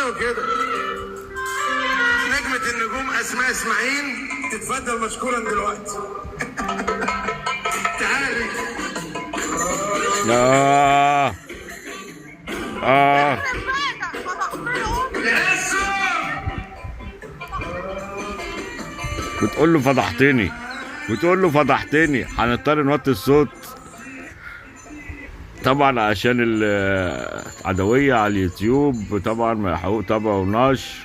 حلو كده. نجمة النجوم أسماء إسماعيل تتفضل مشكورا دلوقتي. تعالي. بتقول له فضحتني، بتقول له فضحتني. هنضطر نوطي الصوت طبعا عشان العدوية على اليوتيوب، طبعا ما حقوق طبع ونشر.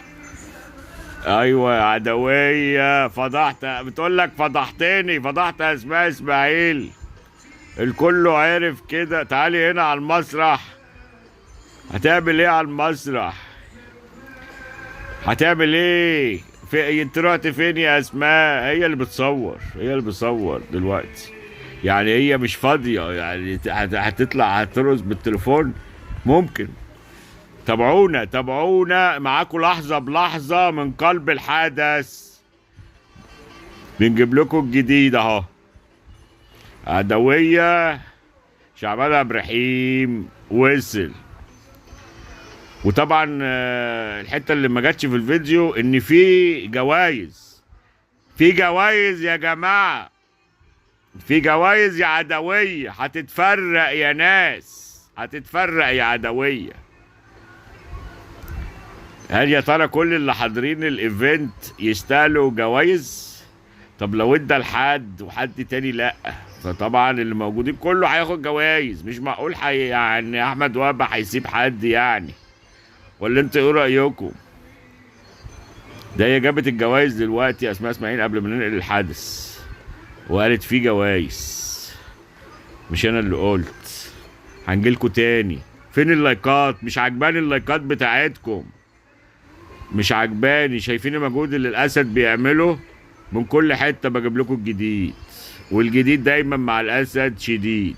ايوه يا عدوية، فضحت، بتقول لك فضحتني، فضحت اسماء اسماعيل. الكل عرف كده. تعالي هنا على المسرح. هتعمل ايه على المسرح؟ هتعمل ايه؟ انت رحت فين يا اسماء؟ هي اللي بتصور، هي اللي بتصور دلوقتي. يعني هي مش فاضية، يعني هتطلع هترقص بالتليفون؟ ممكن. تابعونا، تابعونا معاكم لحظة بلحظة من قلب الحدث. بنجيب لكم الجديد اهو. عدوية، شعبان عبد الرحيم وصل. وطبعا الحته اللي ما جاتش في الفيديو ان في جوائز، في جوائز يا جماعه، في جوائز يا عدويه. هتتفرق يا ناس، هتتفرق يا عدويه. هل يا ترى كل اللي حاضرين الايفنت يستاهلوا جوائز؟ طب لو ادى لحد وحد تاني لا، فطبعا اللي موجودين كله هياخد جوائز. مش معقول يعني احمد وهبه هيسيب حد يعني، ولا انت ايه رايكم؟ ده هي جابت الجوائز دلوقتي اسماء اسماعيل قبل ما ننقل الحدث، وقالت في جوائز. مش انا اللي قلت. هنجيلكوا تاني. فين اللايكات؟ مش عجباني اللايكات بتاعتكم، مش عجباني. شايفين المجهود اللي الاسد بيعمله؟ من كل حته بجيب لكم الجديد، والجديد دايما مع الاسد شديد.